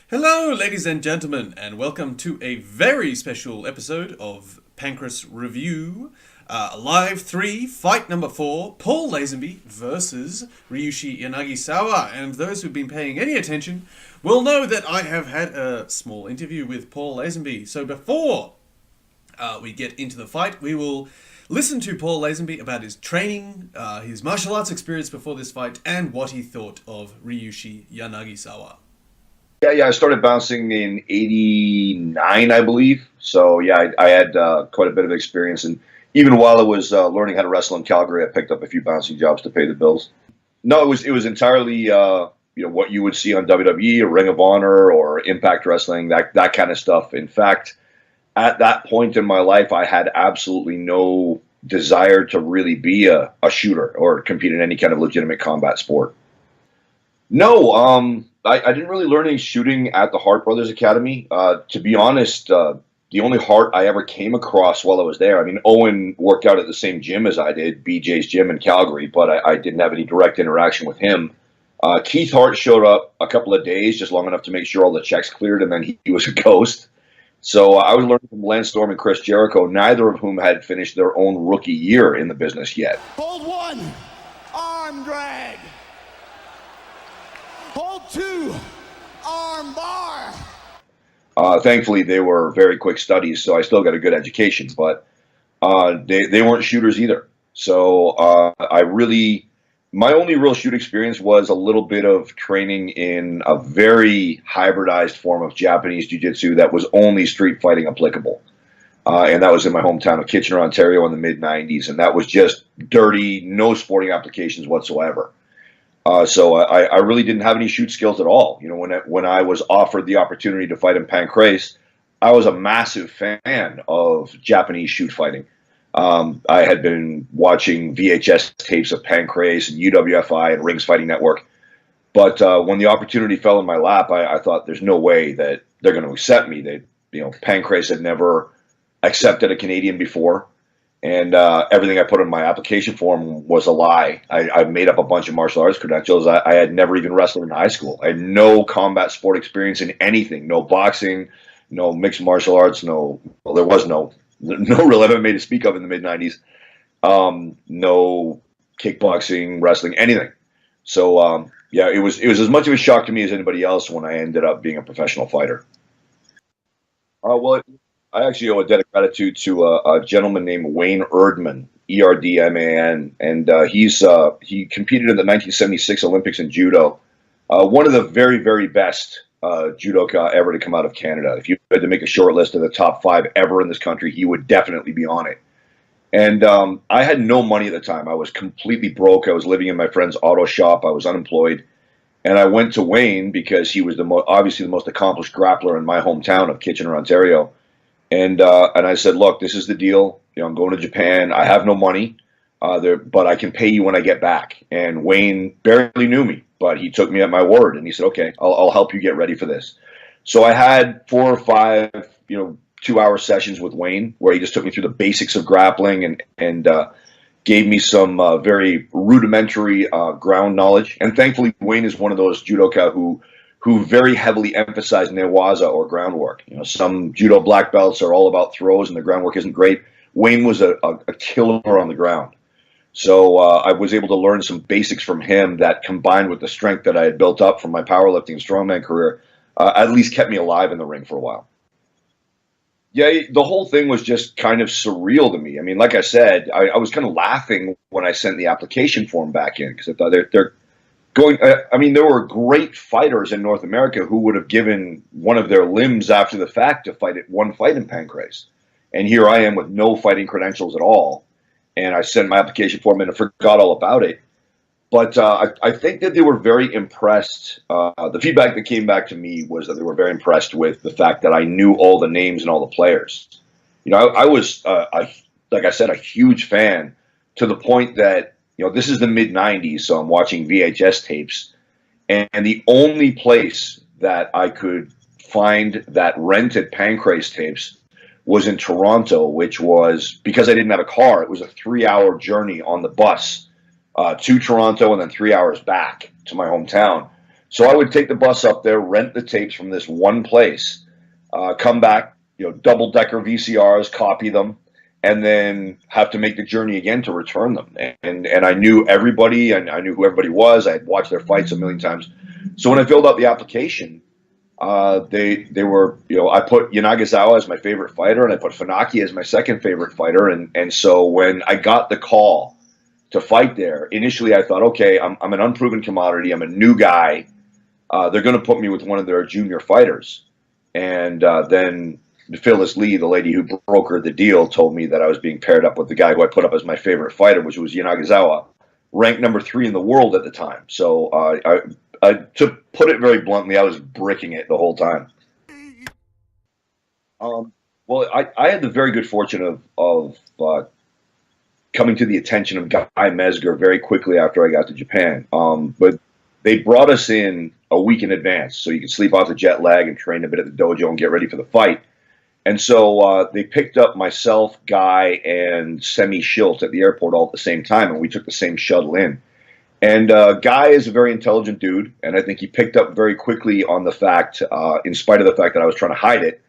Hello, ladies and gentlemen, and welcome to a very special episode of Pancrase Review. Live 3, fight number 4, Paul Lazenby versus Ryushi Yanagisawa. And those who've been paying any attention will know that I have had a small interview with Paul Lazenby. So before we get into the fight, we will listen to Paul Lazenby about his training, his martial arts experience before this fight, and what he thought of Ryushi Yanagisawa. Yeah. I started bouncing in '89, I believe. So yeah, I had quite a bit of experience, and even while I was learning how to wrestle in Calgary, I picked up a few bouncing jobs to pay the bills. No, it was entirely what you would see on WWE or Ring of Honor or Impact Wrestling, that kind of stuff. In fact, at that point in my life, I had absolutely no desire to really be a shooter or compete in any kind of legitimate combat sport. No, I didn't really learn any shooting at the Hart Brothers Academy. To be honest, the only Hart I ever came across while I was there, I mean, Owen worked out at the same gym as I did, BJ's gym in Calgary, but I didn't have any direct interaction with him. Keith Hart showed up a couple of days, just long enough to make sure all the checks cleared, and then he was a ghost. So I was learning from Lance Storm and Chris Jericho, neither of whom had finished their own rookie year in the business yet. Hold one, arm drag. Hold two, arm bar. Thankfully, they were very quick studies, so I still got a good education, but they weren't shooters either. So my only real shoot experience was a little bit of training in a very hybridized form of Japanese jiu-jitsu that was only street fighting applicable. And that was in my hometown of Kitchener, Ontario in the mid-'90s, and that was just dirty, no sporting applications whatsoever. So I really didn't have any shoot skills at all. You know, when I was offered the opportunity to fight in Pancrase, I was a massive fan of Japanese shoot fighting. I had been watching VHS tapes of Pancrase and UWFI and Rings Fighting Network. But when the opportunity fell in my lap, I thought there's no way that they're going to accept me. Pancrase had never accepted a Canadian before. And everything I put in my application form was a lie. I made up a bunch of martial arts credentials. I had never even wrestled in high school. I had no combat sport experience in anything. No boxing, no mixed martial arts, there was no real MMA to speak of in the mid-'90s. No kickboxing, wrestling, anything. So, yeah, it was as much of a shock to me as anybody else when I ended up being a professional fighter. I actually owe a debt of gratitude to a gentleman named Wayne Erdman, Erdman, and he competed in the 1976 Olympics in judo. One of the very, very best judoka ever to come out of Canada. If you had to make a short list of the top 5 ever in this country, he would definitely be on it. And I had no money at the time. I was completely broke. I was living in my friend's auto shop. I was unemployed. And I went to Wayne because he was obviously the most accomplished grappler in my hometown of Kitchener, Ontario. And I said, look, this is the deal. I'm going to Japan. I have no money, but I can pay you when I get back. And Wayne barely knew me, but he took me at my word. And he said, okay, I'll help you get ready for this. So I had 4 or 5, 2-hour sessions with Wayne where he just took me through the basics of grappling and gave me some very rudimentary ground knowledge. And thankfully, Wayne is one of those judoka who very heavily emphasize newaza or groundwork. Some judo black belts are all about throws and the groundwork isn't great. Wayne was a killer on the ground. So I was able to learn some basics from him that, combined with the strength that I had built up from my powerlifting and strongman career, at least kept me alive in the ring for a while. Yeah, the whole thing was just kind of surreal to me. I mean, like I said, I was kind of laughing when I sent the application form back in because I thought they're going. I mean, there were great fighters in North America who would have given one of their limbs after the fact to fight at one fight in Pancrase. And here I am with no fighting credentials at all. And I sent my application form in and forgot all about it. But I think that they were very impressed. The feedback that came back to me was that they were very impressed with the fact that I knew all the names and all the players. I was, like I said, a huge fan to the point that, this is the mid-'90s, so I'm watching VHS tapes. And the only place that I could find that rented Pancrase tapes was in Toronto, which was, because I didn't have a car, it was a 3-hour journey on the bus to Toronto and then 3 hours back to my hometown. So I would take the bus up there, rent the tapes from this one place, come back, double-decker VCRs, copy them, and then have to make the journey again to return them. And I knew everybody, and I knew who everybody was. I had watched their fights a million times. So when I filled out the application, they were, I put Yanagisawa as my favorite fighter, and I put Funaki as my second favorite fighter. And so when I got the call to fight there, initially I thought, okay, I'm an unproven commodity. I'm a new guy. They're going to put me with one of their junior fighters. And then Phyllis Lee, the lady who brokered the deal, told me that I was being paired up with the guy who I put up as my favorite fighter, which was Yanagisawa, ranked number 3 in the world at the time. So to put it very bluntly, I was bricking it the whole time. Well, I had the very good fortune of coming to the attention of Guy Mesger very quickly after I got to Japan. But they brought us in a week in advance so you could sleep off the jet lag and train a bit at the dojo and get ready for the fight. And so they picked up myself, Guy, and Semi Schilt at the airport all at the same time, and we took the same shuttle in. And Guy is a very intelligent dude, and I think he picked up very quickly on the fact, in spite of the fact that I was trying to hide it,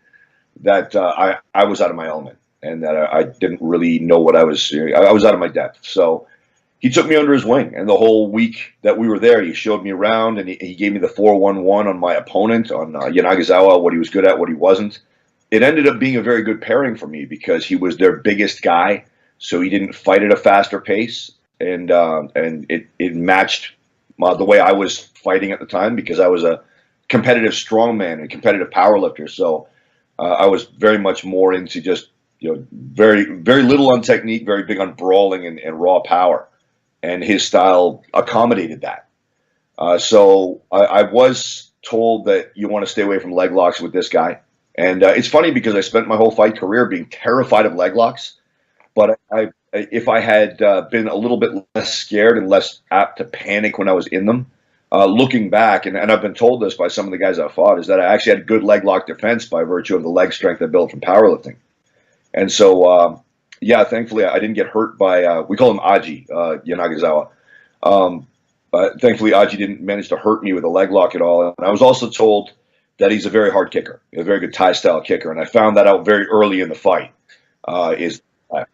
that I was out of my element, and that I didn't really know what I was out of my depth. So he took me under his wing, and the whole week that we were there, he showed me around, and he gave me the 4-1-1 on my opponent, on Yanagisawa, what he was good at, what he wasn't. It ended up being a very good pairing for me because he was their biggest guy, so he didn't fight at a faster pace, and it matched the way I was fighting at the time because I was a competitive strongman and competitive powerlifter. So I was very much more into just very very little on technique, very big on brawling and raw power, and his style accommodated that. So I was told that you want to stay away from leg locks with this guy. And it's funny because I spent my whole fight career being terrified of leg locks, but if I had been a little bit less scared and less apt to panic when I was in them, looking back, and I've been told this by some of the guys I fought, is that I actually had good leg lock defense by virtue of the leg strength I built from powerlifting. And so, yeah, thankfully I didn't get hurt by, we call him Aji, Yanagisawa. Thankfully Aji didn't manage to hurt me with a leg lock at all. And I was also told that he's a very hard kicker, a very good Thai-style kicker. And I found that out very early in the fight,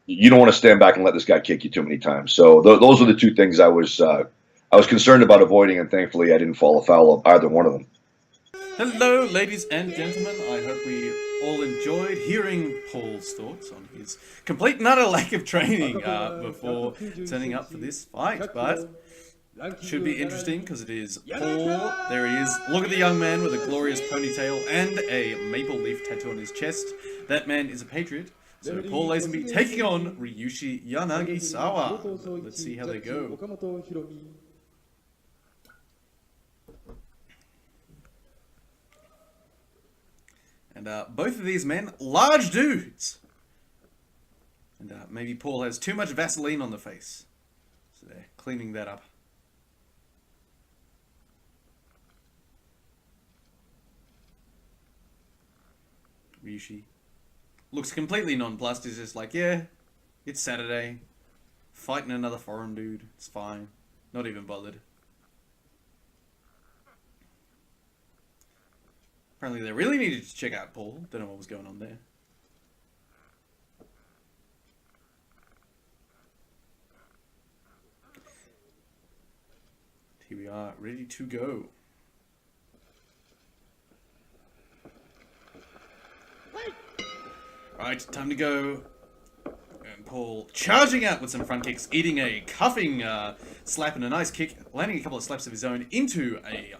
you don't want to stand back and let this guy kick you too many times. So those were the two things I was concerned about avoiding, and thankfully I didn't fall afoul of either one of them. Hello, ladies and gentlemen. I hope we all enjoyed hearing Paul's thoughts on his complete and utter lack of training before turning up for this fight. But should be interesting because it is Paul. There he is. Look at the young man with a glorious ponytail and a maple leaf tattoo on his chest. That man is a patriot. So Paul Lazenby taking on Ryushi Yanagisawa. Let's see how they go. And both of these men, large dudes. And maybe Paul has too much Vaseline on the face. So they're cleaning that up. Ryushi looks completely nonplussed. He's just like, yeah, it's Saturday. Fighting another foreign dude. It's fine. Not even bothered. Apparently they really needed to check out Paul. Don't know what was going on there. Here we are, ready to go. Right, time to go. And Paul charging out with some front kicks, eating a cuffing slap and a nice kick, landing a couple of slaps of his own into a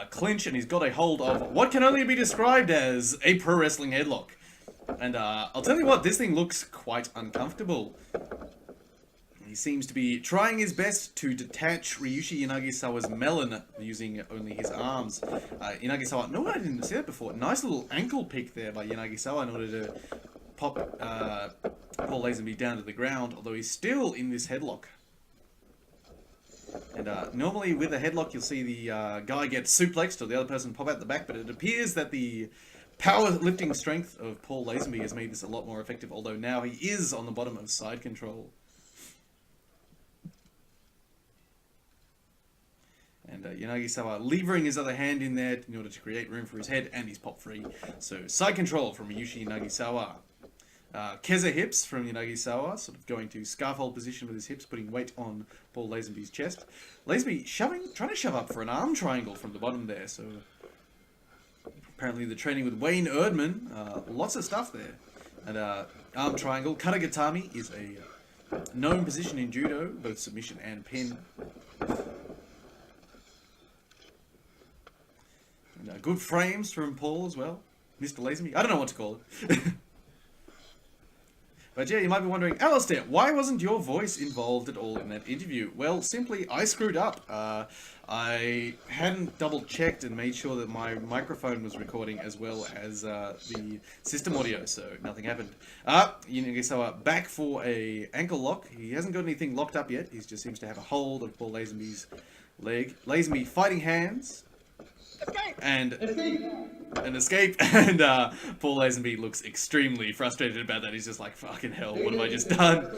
clinch, and he's got a hold of what can only be described as a pro wrestling headlock. And I'll tell you what, this thing looks quite uncomfortable. He seems to be trying his best to detach Ryushi Yanagisawa's melon using only his arms. Yanagisawa, no, I didn't see that before. Nice little ankle pick there by Yanagisawa in order to pop Paul Lazenby down to the ground, although he's still in this headlock. And normally with a headlock you'll see the guy get suplexed or the other person pop out the back, but it appears that the powerlifting strength of Paul Lazenby has made this a lot more effective, although now he is on the bottom of side control. And Yanagisawa levering his other hand in there in order to create room for his head, and he's pop free. So side control from Ryushi Yanagisawa. Keza hips from Yanagisawa, sort of going to scarf hold position with his hips, putting weight on Paul Lazenby's chest. Lazenby trying to shove up for an arm triangle from the bottom there. So apparently the training with Wayne Erdman, lots of stuff there. And arm triangle. Katagatami is a known position in judo, both submission and pin. And, good frames from Paul as well. Mr. Lazenby. I don't know what to call it. But yeah, you might be wondering, Alistair, why wasn't your voice involved at all in that interview? Well, simply, I screwed up. I hadn't double-checked and made sure that my microphone was recording as well as the system audio, so nothing happened. Yanagisawa back for a ankle lock. He hasn't got anything locked up yet. He just seems to have a hold of Paul Lazenby's leg. Lazenby fighting hands. And an escape, and Paul Lazenby looks extremely frustrated about that. He's just like, fucking hell, what have I just done? In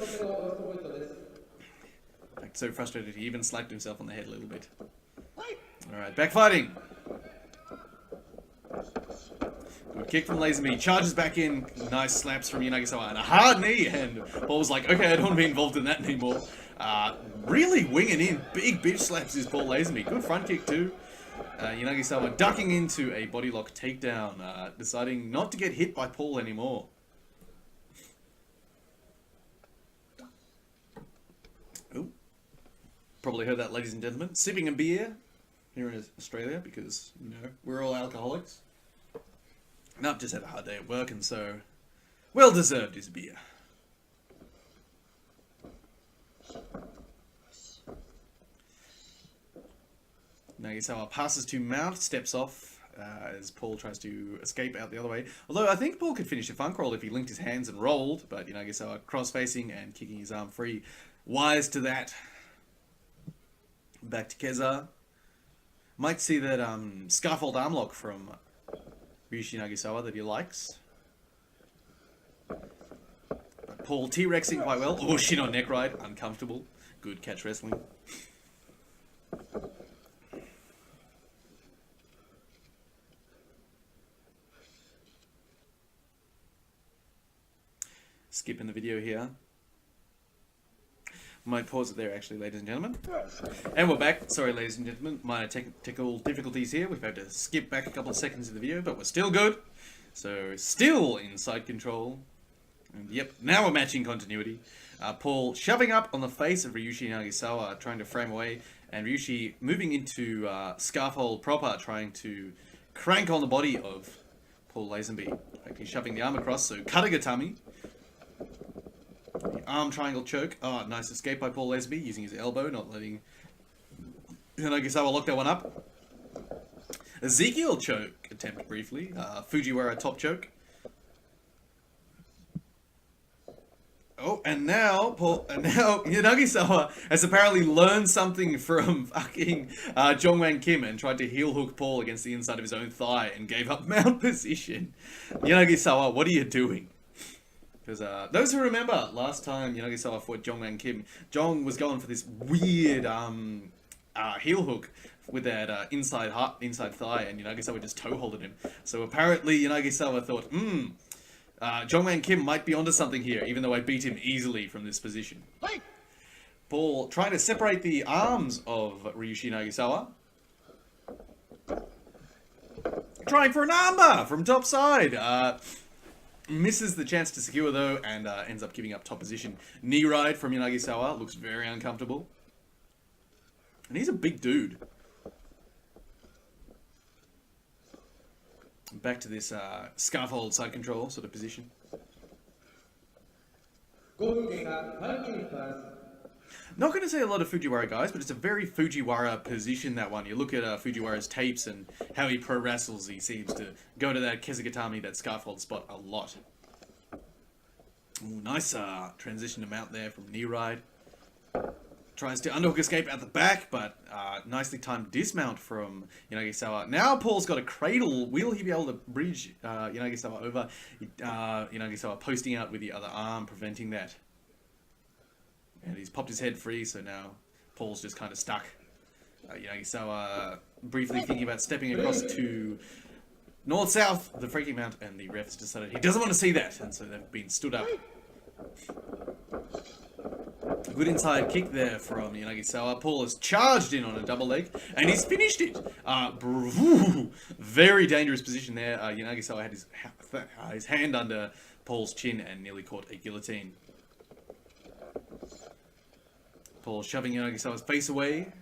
fact, so frustrated he even slapped himself on the head a little bit. Alright, back fighting. Good kick from Lazenby, charges back in, nice slaps from Yanagisawa, and a hard knee, and Paul was like, okay, I don't want to be involved in that anymore. Really winging in, big bitch slaps is Paul Lazenby. Good front kick too. Yanagisawa ducking into a bodylock takedown, deciding not to get hit by Paul anymore. Ooh. Probably heard that, ladies and gentlemen. Sipping a beer here in Australia because, you know, we're all alcoholics. No, I've just had a hard day at work, and so well-deserved is beer. Yanagisawa passes to mount, steps off as Paul tries to escape out the other way. Although I think Paul could finish a funk roll if he linked his hands and rolled, but Yanagisawa cross-facing and kicking his arm free. Wise to that. Back to Keza. Might see that scarfold arm lock from Ryushi Yanagisawa that he likes. But Paul T-Rexing quite well. Oh, shin on neck ride. Uncomfortable. Good catch wrestling. Skipping the video here. Might pause it there actually, ladies and gentlemen. And we're back. Sorry, ladies and gentlemen. Minor technical difficulties here. We've had to skip back a couple of seconds of the video, but we're still good. So, still in side control. And yep, now we're matching continuity. Paul shoving up on the face of Ryushi Yanagisawa, trying to frame away. And Ryushi moving into scarf hold proper, trying to crank on the body of Paul Lazenby. He's shoving the arm across, so Katagatami. The arm triangle choke. Oh, nice escape by Paul Lazenby, using his elbow, not letting Yanagisawa lock that one up. Ezekiel choke attempt briefly. Fujiwara top choke. Oh, and now Yanagisawa has apparently learned something from fucking Jongwan Kim and tried to heel hook Paul against the inside of his own thigh and gave up mount position. Yanagisawa, what are you doing? Because those who remember last time Yanagisawa fought Jongwan Kim, Jong was going for this weird heel hook with that inside thigh, and Yanagisawa just toe-holded him. So apparently Yanagisawa thought, Jongwan Kim might be onto something here, even though I beat him easily from this position. Paul trying to separate the arms of Ryushi Yanagisawa. Trying for an armbar from top side. Misses the chance to secure though, and ends up giving up top position. Knee ride from Yanagisawa. Looks very uncomfortable. And he's a big dude. Back to this scarf hold side control sort of position. Not going to say a lot of Fujiwara guys, but it's a very Fujiwara position, that one. You look at Fujiwara's tapes and how he pro wrestles, he seems to go to that Kesugatami, that scarf hold spot a lot. Ooh, nice transition to mount there from knee ride. Tries to underhook escape at the back, but nicely timed dismount from Yanagisawa. Now Paul's got a cradle. Will he be able to bridge Yanagisawa over? Yanagisawa posting out with the other arm, preventing that. And he's popped his head free, so now Paul's just kind of stuck. Yanagisawa briefly thinking about stepping across to north-south of the freaking mount, and the refs decided he doesn't want to see that, and so they've been stood up. Good inside kick there from Yanagisawa. Paul has charged in on a double leg, and he's finished it. Very dangerous position there. Yanagisawa had his hand under Paul's chin and nearly caught a guillotine. Paul shoving Yanagisawa's face away.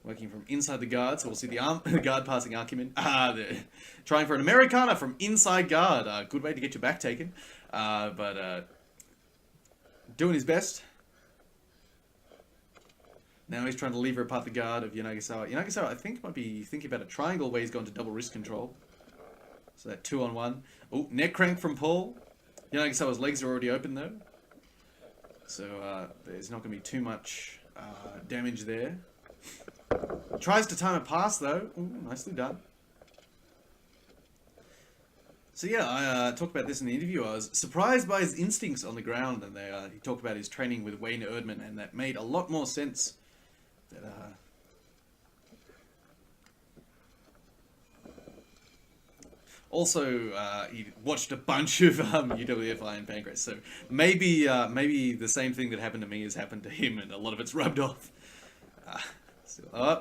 Working from inside the guard, so we'll see the guard passing Archiman. Trying for an Americana from inside guard. Good way to get your back taken. But doing his best. Now he's trying to lever apart the guard of Yanagisawa. Yanagisawa, I think, might be thinking about a triangle where he's gone to double wrist control. So that 2-on-1. Oh, neck crank from Paul. Yanagisawa's legs are already open, though. So there's not going to be too much damage there. Tries to time a pass, though. Ooh, nicely done. So yeah, I talked about this in the interview. I was surprised by his instincts on the ground, and he talked about his training with Wayne Erdman, and that made a lot more sense. That also, he watched a bunch of UWFI and Pancrase, so maybe the same thing that happened to me has happened to him, and a lot of it's rubbed off.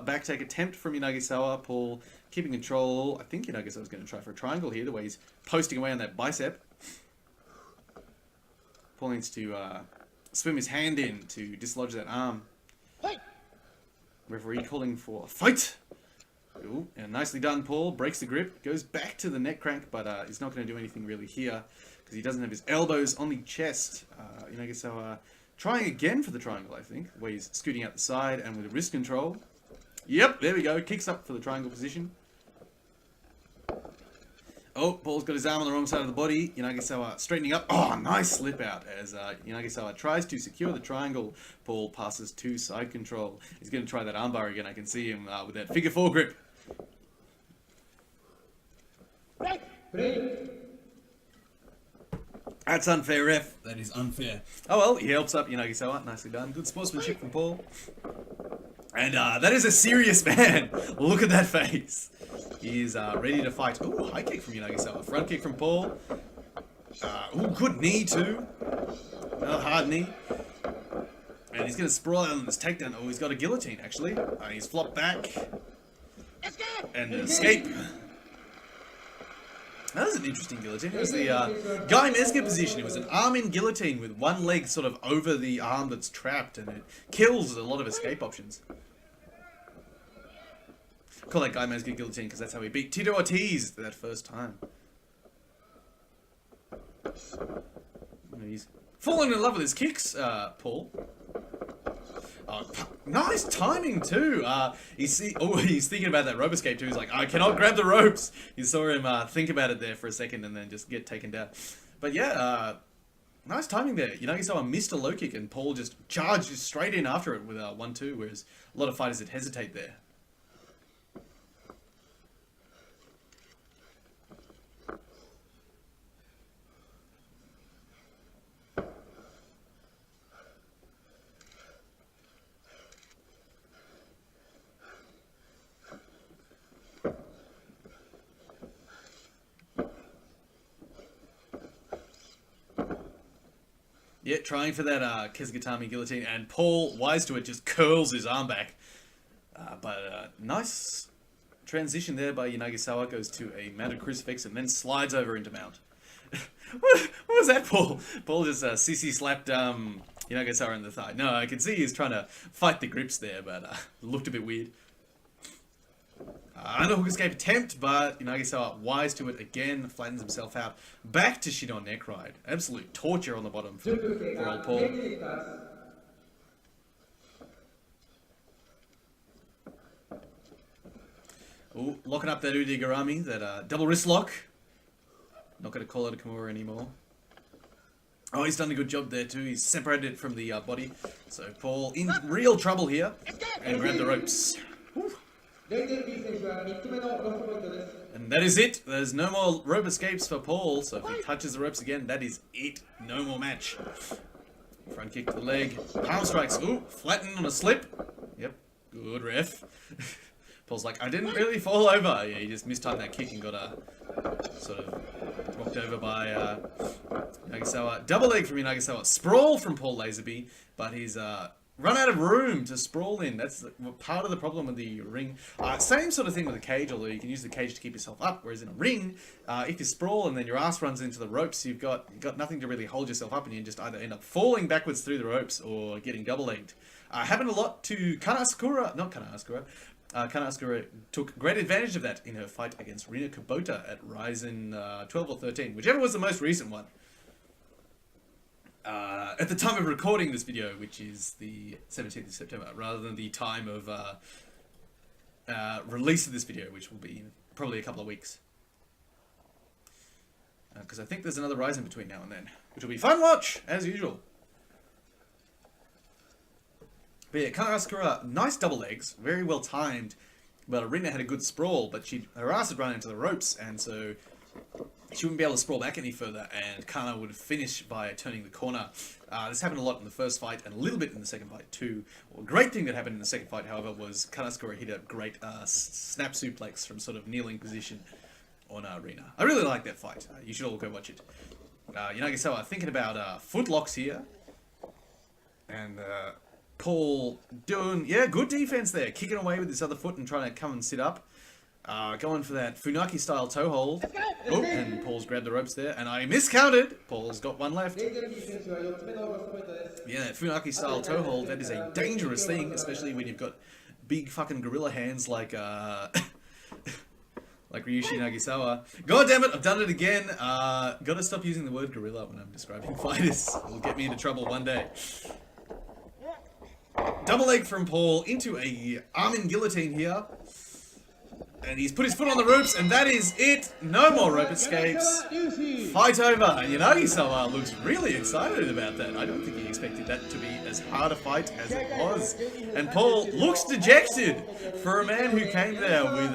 Back take attempt from Yanagisawa. Paul keeping control. I think Yanagisawa's going to try for a triangle here, the way he's posting away on that bicep. Paul needs to swim his hand in to dislodge that arm. Fight! Referee calling for a fight. Ooh, and nicely done, Paul. Breaks the grip. Goes back to the neck crank, but he's not going to do anything really here because he doesn't have his elbows on the chest. Yanagisawa trying again for the triangle, I think, where he's scooting out the side and with wrist control. Yep, there we go. Kicks up for the triangle position. Oh, Paul's got his arm on the wrong side of the body. Yanagisawa straightening up. Oh, nice slip out as Yanagisawa tries to secure the triangle. Paul passes to side control. He's going to try that armbar again. I can see him with that figure 4 grip. That's unfair, ref. That is unfair. Oh well, he helps up Yanagisawa. Nicely done. Good sportsmanship from Paul. And that is a serious man. Look at that face. He is ready to fight. Ooh, high kick from Yanagisawa. Front kick from Paul. Ooh, good knee too. Another hard knee. And he's going to sprawl out on this takedown. Oh, he's got a guillotine actually. He's flopped back. And escape. That was an interesting guillotine. It was the Guy Mezger position. It was an arm-in guillotine with one leg sort of over the arm that's trapped, and it kills a lot of escape options. Call that Guy Mezger guillotine because that's how he beat Tito Ortiz that first time. He's falling in love with his kicks, Paul. Oh, nice timing too. He's thinking about that rope escape too. He's like, I cannot grab the ropes. You saw him think about it there for a second and then just get taken down. But yeah, nice timing there. Yanagisawa missed a low kick and Paul just charged straight in after it with 1-2, whereas a lot of fighters would hesitate there. Yeah, trying for that Kesugatami guillotine, and Paul, wise to it, just curls his arm back. Nice transition there by Yanagisawa, goes to a mounted crucifix and then slides over into mount. What was that, Paul? Paul just CC slapped Yanagisawa in the thigh. No, I can see he's trying to fight the grips there, but looked a bit weird. Underhook escape attempt, but Yanagisawa, wise to it again, flattens himself out. Back to Shidon neck ride. Absolute torture on the bottom for old Paul. Ooh, locking up that Udigarami, that double wrist lock. Not going to call it a Kimura anymore. Oh, he's done a good job there too. He's separated it from the body. So Paul in real trouble here. And grabbed the ropes. Whew. And that is it. There's no more rope escapes for Paul, so if he touches the ropes again, that is it. No more match. Front kick to the leg. Palm strikes. Ooh, flattened on a slip. Yep. Good ref. Paul's like, I didn't really fall over. Yeah, he just mistimed that kick and got sort of walked over by Nagasawa. Double leg from Nagasawa. Sprawl from Paul Lazenby, but he's run out of room to sprawl in. That's part of the problem with the ring. Same sort of thing with the cage, although you can use the cage to keep yourself up, whereas in a ring, if you sprawl and then your ass runs into the ropes, you've got nothing to really hold yourself up, and you just either end up falling backwards through the ropes or getting double-legged. Happened a lot to Kana Asakura. Kana Asakura took great advantage of that in her fight against Rina Kubota at WRASSLin 12 or 13, whichever was the most recent one. At the time of recording this video, which is the 17th of September, rather than the time of release of this video, which will be in probably a couple of weeks. Because I think there's another WRASSLin between now and then, which will be fun watch, as usual. But yeah, Kana Asakura, nice double legs, very well timed. But Arena had a good sprawl, but her ass had run into the ropes, and so she wouldn't be able to sprawl back any further, and Kana would finish by turning the corner. This happened a lot in the first fight, and a little bit in the second fight too. Well, a great thing that happened in the second fight, however, was Kana Asakura hit a great snap suplex from sort of kneeling position on Arena. I really like that fight. You should all go watch it. Nagasawa thinking about foot locks here, and Paul doing, good defense there, kicking away with his other foot and trying to come and sit up. Going for that Funaki style toe hold. Oh, and Paul's grabbed the ropes there, and I miscounted. Paul's got one left. Yeah, that Funaki style toe hold, that is a dangerous thing, especially when you've got big fucking gorilla hands like like Ryushi Nagasawa. God damn it, I've done it again. Gotta stop using the word gorilla when I'm describing fighters. It'll get me into trouble one day. Double leg from Paul into a arm-in guillotine here. And he's put his foot on the ropes, and that is it. No more rope escapes. Fight over. And Nagasawa looks really excited about that. I don't think he expected that to be as hard a fight as it was. And Paul looks dejected for a man who came there with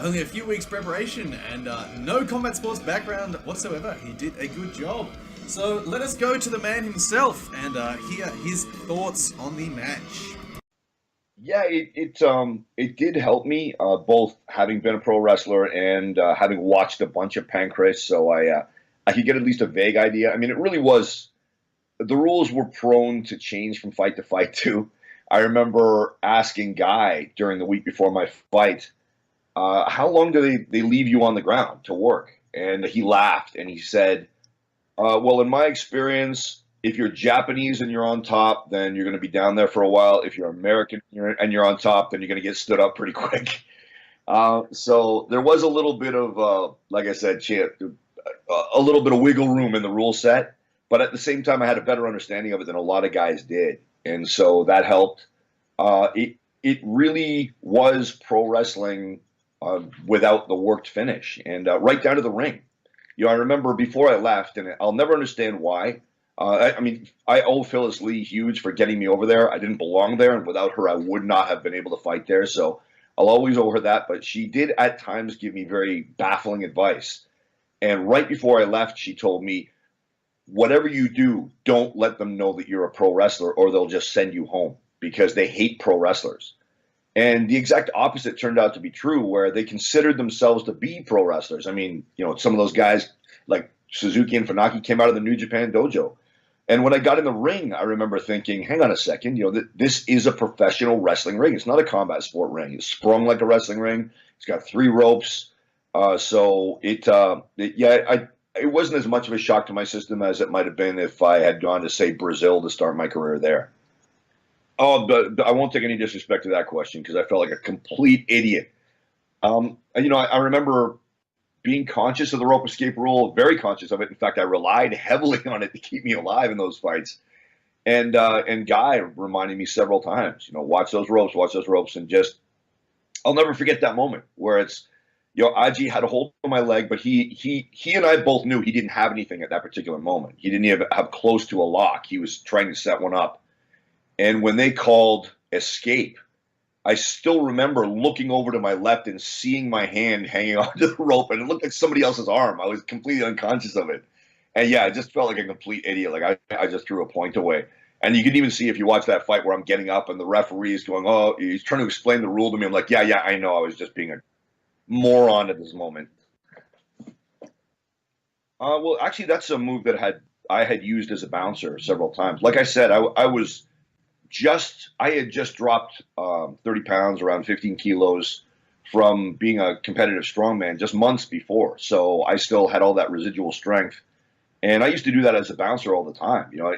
only a few weeks preparation and no combat sports background whatsoever. He did a good job. So let us go to the man himself and hear his thoughts on the match. Yeah, it did help me, both having been a pro wrestler and having watched a bunch of Pancrase, so I could get at least a vague idea. I mean, it really was, the rules were prone to change from fight to fight too. I remember asking Guy during the week before my fight, how long do they leave you on the ground to work? And he laughed and he said, well, in my experience, if you're Japanese and you're on top, then you're going to be down there for a while. If you're American and you're on top, then you're going to get stood up pretty quick. So there was a little bit of, like I said, a little bit of wiggle room in the rule set. But at the same time, I had a better understanding of it than a lot of guys did. And so that helped. It really was pro wrestling without the worked finish and right down to the ring. I remember before I left, and I'll never understand why. I mean, I owe Phyllis Lee huge for getting me over there. I didn't belong there, and without her, I would not have been able to fight there. So I'll always owe her that. But she did at times give me very baffling advice. And right before I left, she told me, whatever you do, don't let them know that you're a pro wrestler or they'll just send you home because they hate pro wrestlers. And the exact opposite turned out to be true, where they considered themselves to be pro wrestlers. I mean, some of those guys like Suzuki and Funaki came out of the New Japan dojo. And when I got in the ring, I remember thinking, hang on a second, this is a professional wrestling ring. It's not a combat sport ring. It's sprung like a wrestling ring. It's got 3 ropes. So it wasn't as much of a shock to my system as it might have been if I had gone to, say, Brazil to start my career there. Oh, but I won't take any disrespect to that question because I felt like a complete idiot. I remember being conscious of the rope escape rule, very conscious of it. In fact, I relied heavily on it to keep me alive in those fights. And Guy reminded me several times, watch those ropes, and just, I'll never forget that moment where it's, Aji had a hold on my leg, but he and I both knew he didn't have anything at that particular moment. He didn't even have close to a lock. He was trying to set one up. And when they called escape, I still remember looking over to my left and seeing my hand hanging onto the rope, and it looked like somebody else's arm. I was completely unconscious of it. And yeah, I just felt like a complete idiot. Like I just threw a point away. And you can even see if you watch that fight where I'm getting up and the referee is going, oh, he's trying to explain the rule to me. I'm like, yeah, I know. I was just being a moron at this moment. Well, actually, that's a move that I had used as a bouncer several times. Like I said, I had just dropped 30 pounds, around 15 kilos from being a competitive strongman just months before. So I still had all that residual strength. And I used to do that as a bouncer all the time. You know,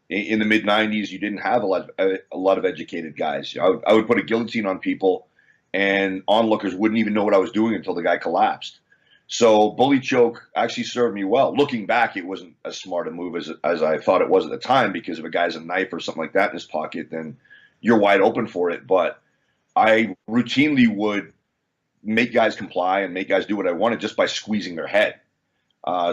in the mid '90s, you didn't have a lot of educated guys. You know, I would put a guillotine on people, and onlookers wouldn't even know what I was doing until the guy collapsed. So bully choke actually served me well. Looking back, it wasn't as smart a move as I thought it was at the time, because if a guy has a knife or something like that in his pocket, then you're wide open for it. But I routinely would make guys comply and make guys do what I wanted just by squeezing their head.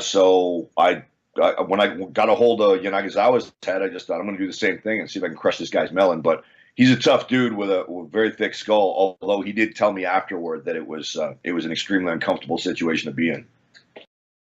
So when I got a hold of Yanagisawa's head, I just thought, I'm going to do the same thing and see if I can crush this guy's melon. But he's a tough dude with a very thick skull, although he did tell me afterward that it was an extremely uncomfortable situation to be in.